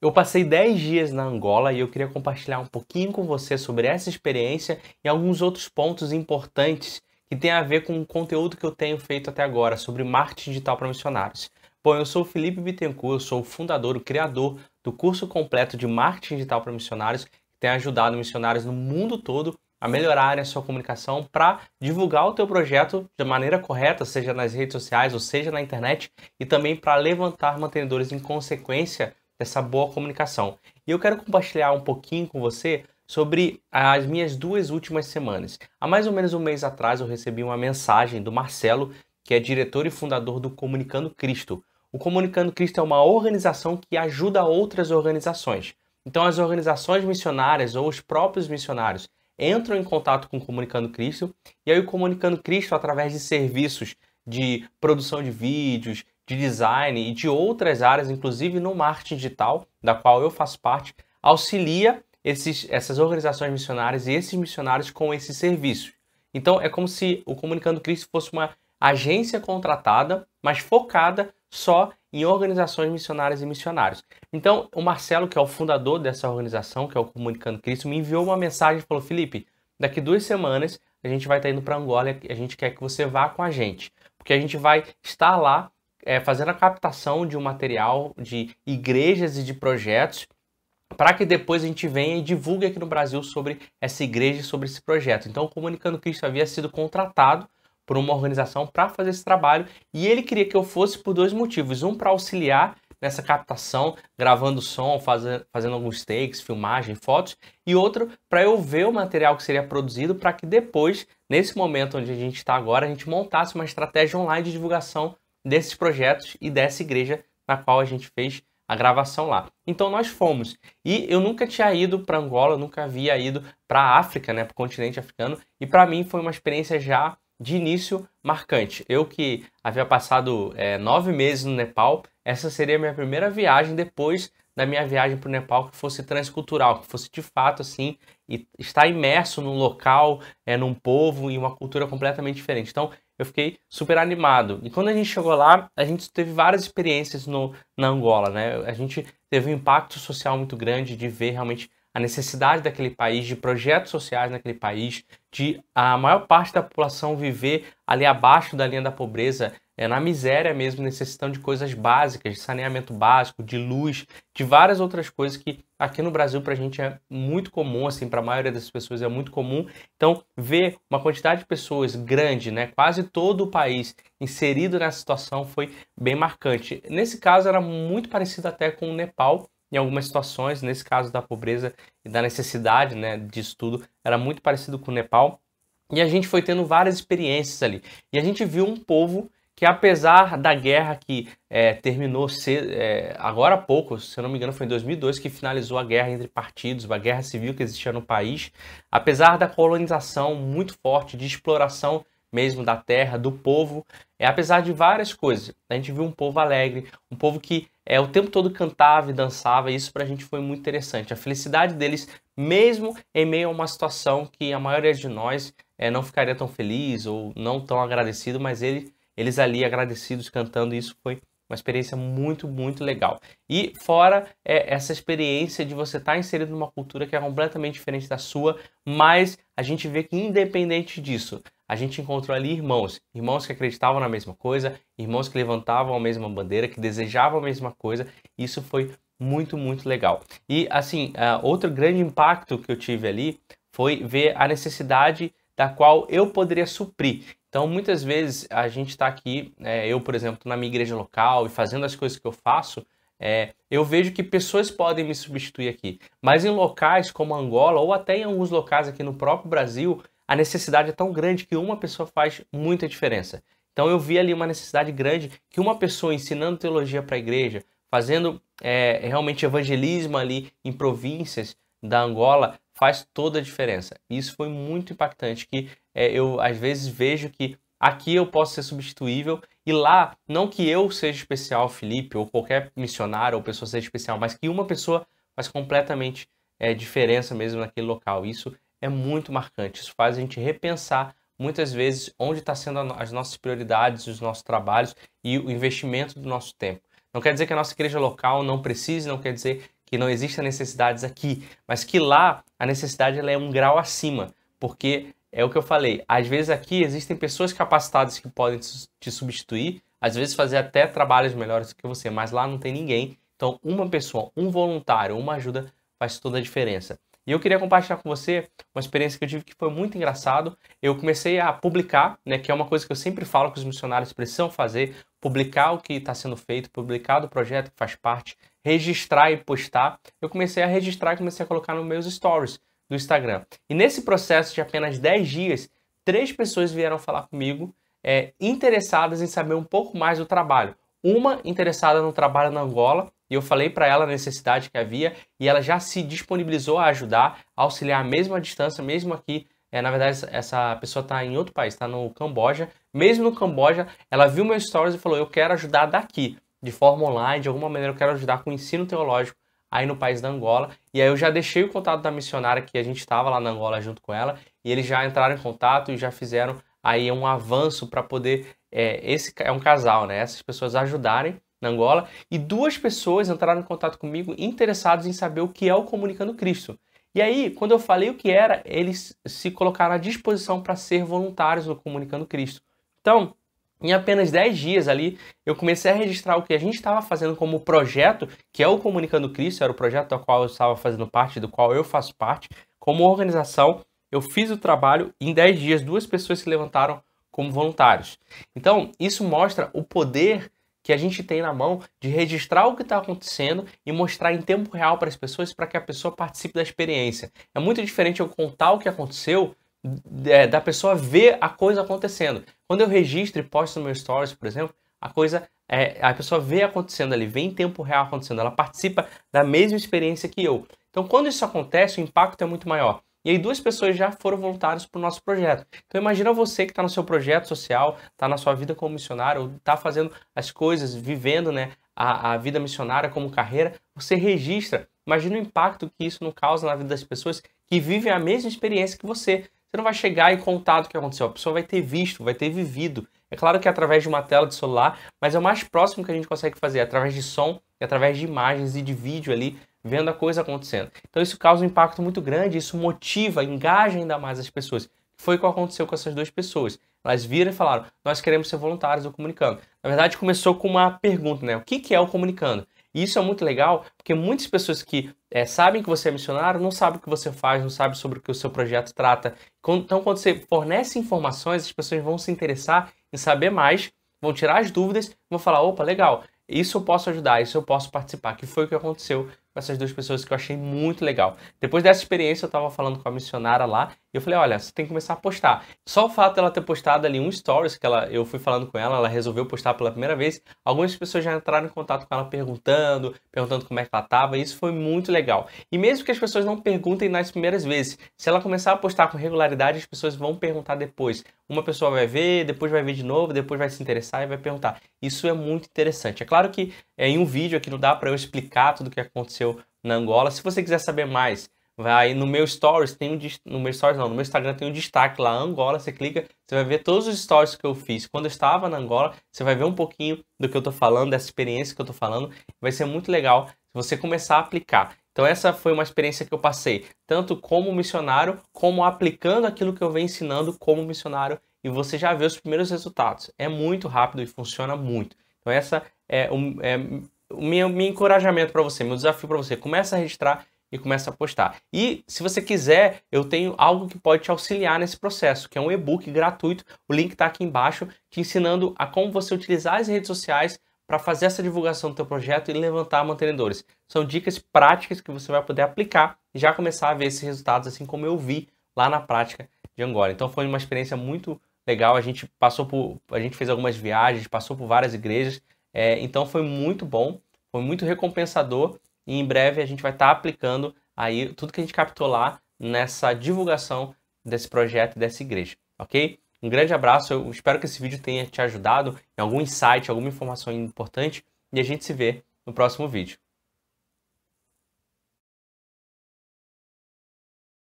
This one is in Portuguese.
Eu passei 10 dias na Angola e eu queria compartilhar um pouquinho com você sobre essa experiência e alguns outros pontos importantes que têm a ver com o conteúdo que eu tenho feito até agora sobre marketing digital para missionários. Bom, eu sou o Felipe Bittencourt, eu sou o fundador, o criador do curso completo de marketing digital para missionários, que tem ajudado missionários no mundo todo a melhorarem a sua comunicação para divulgar o teu projeto de maneira correta, seja nas redes sociais ou seja na internet, e também para levantar mantenedores em consequência dessa boa comunicação. E eu quero compartilhar um pouquinho com você sobre as minhas duas últimas semanas. Há mais ou menos um mês atrás eu recebi uma mensagem do Marcelo, que é diretor e fundador do Comunicando Cristo. O Comunicando Cristo é uma organização que ajuda outras organizações. Então as organizações missionárias ou os próprios missionários entram em contato com o Comunicando Cristo, e aí o Comunicando Cristo, através de serviços de produção de vídeos, de design e de outras áreas, inclusive no marketing digital, da qual eu faço parte, auxilia essas organizações missionárias e esses missionários com esses serviços. Então é como se o Comunicando Cristo fosse uma agência contratada, mas focada só em organizações missionárias e missionários. Então o Marcelo, que é o fundador dessa organização, que é o Comunicando Cristo, me enviou uma mensagem e falou: Felipe, daqui 2 semanas a gente vai estar indo para Angola e a gente quer que você vá com a gente, porque a gente vai estar lá fazendo a captação de um material de igrejas e de projetos para que depois a gente venha e divulgue aqui no Brasil sobre essa igreja e sobre esse projeto. Então o Comunicando Cristo havia sido contratado por uma organização para fazer esse trabalho e ele queria que eu fosse por 2 motivos. Um, para auxiliar nessa captação, gravando som, fazendo alguns takes, filmagem, fotos, e outro, para eu ver o material que seria produzido para que depois, nesse momento onde a gente está agora, a gente montasse uma estratégia online de divulgação desses projetos e dessa igreja na qual a gente fez a gravação lá. Então nós fomos. E eu nunca tinha ido para Angola, nunca havia ido para a África, né, para o continente africano, e para mim foi uma experiência já de início marcante. Eu que havia passado 9 meses no Nepal, essa seria a minha primeira viagem depois da minha viagem para o Nepal que fosse transcultural, que fosse de fato assim, e estar imerso num local, num povo e uma cultura completamente diferente. Então eu fiquei super animado. E quando a gente chegou lá, a gente teve várias experiências na Angola, né? A gente teve um impacto social muito grande de ver realmente a necessidade daquele país, de projetos sociais naquele país, de a maior parte da população viver ali abaixo da linha da pobreza, na miséria mesmo, necessitando de coisas básicas, de saneamento básico, de luz, de várias outras coisas que aqui no Brasil pra gente é muito comum, assim, para a maioria das pessoas é muito comum. Então, ver uma quantidade de pessoas grande, né, quase todo o país inserido nessa situação foi bem marcante. Nesse caso era muito parecido até com o Nepal, em algumas situações, nesse caso da pobreza e da necessidade, né, disso tudo, era muito parecido com o Nepal. E a gente foi tendo várias experiências ali. E a gente viu um povo que, apesar da guerra que terminou agora há pouco, se eu não me engano foi em 2002 que finalizou a guerra entre partidos, a guerra civil que existia no país, apesar da colonização muito forte, de exploração mesmo da terra, do povo, apesar de várias coisas, a gente viu um povo alegre, um povo que o tempo todo cantava e dançava, e isso pra gente foi muito interessante. A felicidade deles, mesmo em meio a uma situação que a maioria de nós não ficaria tão feliz ou não tão agradecido, mas eles ali agradecidos cantando, isso foi uma experiência muito, muito legal. E fora essa experiência de você estar inserido numa cultura que é completamente diferente da sua, mas a gente vê que independente disso, a gente encontrou ali irmãos que acreditavam na mesma coisa, irmãos que levantavam a mesma bandeira, que desejavam a mesma coisa. Isso foi muito, muito legal. E assim, outro grande impacto que eu tive ali foi ver a necessidade da qual eu poderia suprir. Então, muitas vezes a gente está aqui, eu, por exemplo, na minha igreja local e fazendo as coisas que eu faço, eu vejo que pessoas podem me substituir aqui. Mas em locais como Angola, ou até em alguns locais aqui no próprio Brasil, a necessidade é tão grande que uma pessoa faz muita diferença. Então eu vi ali uma necessidade grande que uma pessoa ensinando teologia para a igreja, fazendo realmente evangelismo ali em províncias da Angola, faz toda a diferença. Isso foi muito impactante, que eu às vezes vejo que aqui eu posso ser substituível e lá, não que eu seja especial, Felipe, ou qualquer missionário ou pessoa seja especial, mas que uma pessoa faz completamente diferença mesmo naquele local. Isso é muito marcante, isso faz a gente repensar muitas vezes onde está sendo as nossas prioridades, os nossos trabalhos e o investimento do nosso tempo. Não quer dizer que a nossa igreja local não precise, não quer dizer que não existem necessidades aqui, mas que lá a necessidade ela é um grau acima, porque é o que eu falei, às vezes aqui existem pessoas capacitadas que podem te substituir, às vezes fazer até trabalhos melhores do que você, mas lá não tem ninguém. Então, uma pessoa, um voluntário, uma ajuda faz toda a diferença. E eu queria compartilhar com você uma experiência que eu tive que foi muito engraçado. Eu comecei a publicar, né, que é uma coisa que eu sempre falo que os missionários precisam fazer, publicar o que está sendo feito, publicar do projeto que faz parte, registrar e postar. Eu comecei a registrar e comecei a colocar nos meus stories do Instagram. E nesse processo de apenas 10 dias, 3 pessoas vieram falar comigo interessadas em saber um pouco mais do trabalho. Uma interessada no trabalho na Angola, e eu falei para ela a necessidade que havia, e ela já se disponibilizou a ajudar, a auxiliar mesmo à distância, mesmo aqui. Na verdade, essa pessoa está em outro país, está no Camboja. Mesmo no Camboja, ela viu meus stories e falou, eu quero ajudar daqui, de forma online, de alguma maneira eu quero ajudar com o ensino teológico aí no país da Angola. E aí eu já deixei o contato da missionária que a gente estava lá na Angola junto com ela, e eles já entraram em contato e já fizeram aí um avanço para poder, esse é um casal, né? Essas pessoas ajudarem na Angola, e 2 pessoas entraram em contato comigo interessadas em saber o que é o Comunicando Cristo. E aí, quando eu falei o que era, eles se colocaram à disposição para ser voluntários no Comunicando Cristo. Então, em apenas 10 dias ali, eu comecei a registrar o que a gente estava fazendo como projeto, que é o Comunicando Cristo, era o projeto do qual eu estava fazendo parte, do qual eu faço parte, como organização. Eu fiz o trabalho e em 10 dias 2 pessoas se levantaram como voluntários. Então, isso mostra o poder que a gente tem na mão de registrar o que está acontecendo e mostrar em tempo real para as pessoas para que a pessoa participe da experiência. É muito diferente eu contar o que aconteceu da pessoa ver a coisa acontecendo. Quando eu registro e posto no meu stories, por exemplo, a pessoa vê acontecendo ali, vê em tempo real acontecendo, ela participa da mesma experiência que eu. Então, quando isso acontece, o impacto é muito maior. E aí 2 pessoas já foram voluntários para o nosso projeto. Então imagina você que está no seu projeto social, está na sua vida como missionário, ou está fazendo as coisas, vivendo, né, a vida missionária como carreira, você registra. Imagina o impacto que isso não causa na vida das pessoas que vivem a mesma experiência que você. Você não vai chegar e contar do que aconteceu, a pessoa vai ter visto, vai ter vivido. É claro que é através de uma tela de celular, mas é o mais próximo que a gente consegue fazer, através de som, e através de imagens e de vídeo ali, vendo a coisa acontecendo. Então isso causa um impacto muito grande, isso motiva, engaja ainda mais as pessoas. Foi o que aconteceu com essas 2 pessoas. Elas viram e falaram, nós queremos ser voluntários do Comunicando. Na verdade, começou com uma pergunta, né? O que é o Comunicando? E isso é muito legal, porque muitas pessoas que sabem que você é missionário, não sabem o que você faz, não sabem sobre o que o seu projeto trata. Então, quando você fornece informações, as pessoas vão se interessar em saber mais, vão tirar as dúvidas, vão falar, opa, legal, isso eu posso ajudar, isso eu posso participar, que foi o que aconteceu com essas 2 pessoas que eu achei muito legal. Depois dessa experiência, eu estava falando com a missionária lá, e eu falei, olha, você tem que começar a postar. Só o fato dela ter postado ali um stories, eu fui falando com ela resolveu postar pela primeira vez, algumas pessoas já entraram em contato com ela perguntando como é que ela estava, e isso foi muito legal. E mesmo que as pessoas não perguntem nas primeiras vezes, se ela começar a postar com regularidade, as pessoas vão perguntar depois. Uma pessoa vai ver, depois vai ver de novo, depois vai se interessar e vai perguntar. Isso é muito interessante. É claro que em um vídeo aqui não dá para eu explicar tudo o que aconteceu na Angola. Se você quiser saber mais, vai no meu stories, no meu Instagram tem um destaque lá, Angola, você clica, você vai ver todos os stories que eu fiz. Quando eu estava na Angola, você vai ver um pouquinho do que eu tô falando, dessa experiência que eu tô falando. Vai ser muito legal se você começar a aplicar. Então essa foi uma experiência que eu passei, tanto como missionário, como aplicando aquilo que eu venho ensinando como missionário, e você já vê os primeiros resultados. É muito rápido e funciona muito. Então essa é o meu encorajamento para você, meu desafio para você. Começa a registrar e começa a postar. E se você quiser, eu tenho algo que pode te auxiliar nesse processo, que é um e-book gratuito. O link está aqui embaixo, te ensinando a como você utilizar as redes sociais para fazer essa divulgação do teu projeto e levantar mantenedores. São dicas práticas que você vai poder aplicar e já começar a ver esses resultados, assim como eu vi lá na prática de Angola. Então foi uma experiência muito legal. A gente fez algumas viagens, passou por várias igrejas. Então foi muito bom, foi muito recompensador, e em breve a gente vai estar aplicando aí tudo que a gente captou lá nessa divulgação desse projeto e dessa igreja, ok? Um grande abraço, eu espero que esse vídeo tenha te ajudado em algum insight, alguma informação importante, e a gente se vê no próximo vídeo.